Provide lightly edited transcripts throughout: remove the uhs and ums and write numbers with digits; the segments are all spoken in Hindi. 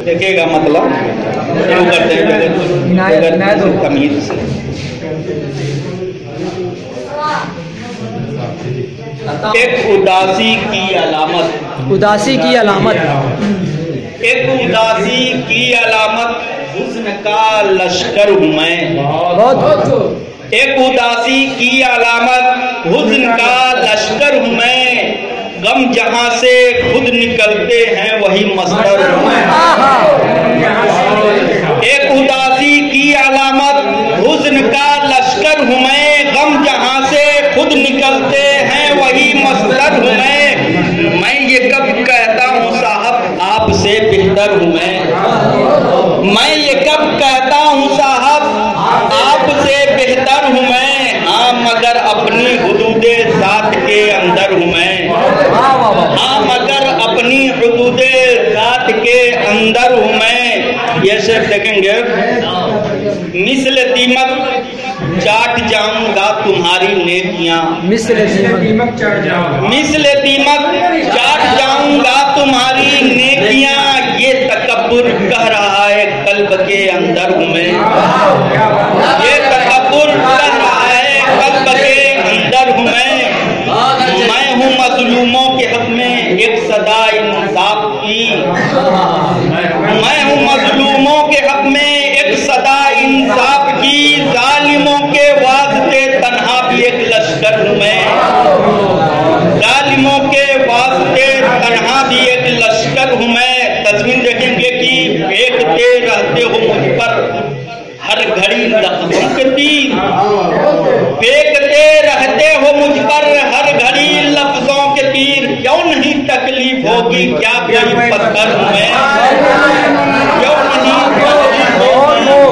देखिएगा मतलब शुरू करते हैं तमीज से। एक उदासी की अलामत, उदासी की अलामत, एक उदासी की अलामत हुस्न का लश्कर हूँ मैं। बहुत। एक उदासी की अलामत हुस्न का लश्कर हूँ मैं, गम जहां से खुद निकलते हैं वही मस्तर हूँ मैं। एक उदासी की अलामत हुस्न का लश्कर हूँ मैं, गम जहां से खुद निकलते हैं वही मस्तर हूँ मैं ये कब कहता हूँ साहब आपसे बेहतर हूँ मैं ये कब कहता हूँ साहब आपसे बेहतर हूँ मैं। हाँ मगर अपनी हुदूदे ज़ात के अंदर हूँ मैं। हाँ मगर अपनी हुदूदे ज़ात के अंदर हूँ मैं। ये सिर्फ देखेंगे, मिस्ल दीमक चाट जाऊंगा तुम्हारी नेकियां, मिस्ल दीमक चाट जाऊंगा तुम्हारी नेकियां, ये तकब्बुर कह रहा है कल्ब के अंदर हूँ मैं। ये तकब्बुर कह रहा है कल्ब के अंदर हूँ मैं हूँ मजलूमों के हक में एक सदा इंसाफ की, मैं हूँ मजलूमों के हक में एक सदा इंसाफ की, जालिमों के वास्ते तन्हा भी एक लश्कर हूँ मैं। जालिमों के वास्ते तन्हा भी एक लश्कर हूँ मैं। तस्वीर देखेंगे कि फेंकते रहते हो मुझ पर हर घड़ी लफ्जों के तीर, फेंकते रहते हो मुझ पर हर घड़ी लफ्जों के तीर, क्यों नहीं तकलीफ होगी क्या कोई पत्थर हूँ मैं, क्यों नहीं तकलीफ होगी,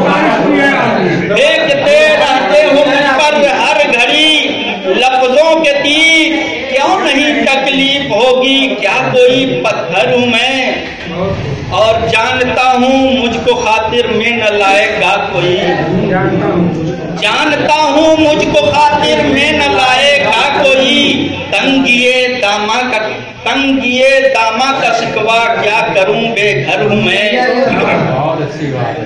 फेंकते रहते हो मुझ पर हर घड़ी लफ्जों के तीर, क्यों नहीं तकलीफ होगी क्या कोई पत्थर हूँ मैं। और जानता हूँ मुझको खातिर में न लाएगा कोई, जानता हूँ मुझको खातिर में न लाएगा कोई, तंगिए दामा का शिकवा क्या करूं बेघर हूँ मैं।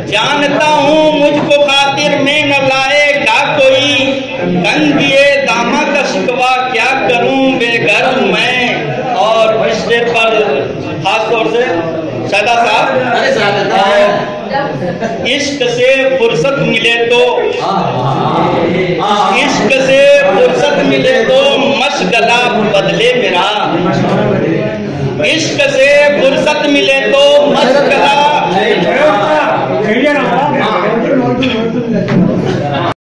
जानता हूँ मुझको खातिर में न लाएगा कोई, तंगिए दामा का शिकवा क्या करूं बेघर हूँ मैं। और इस पर खास तौर से सादा साहब, इश्क से फुर्सत मिले तो, इश्क से फुर्सत मिले तो मशगला बदले मेरा, इश्क से फुर्सत मिले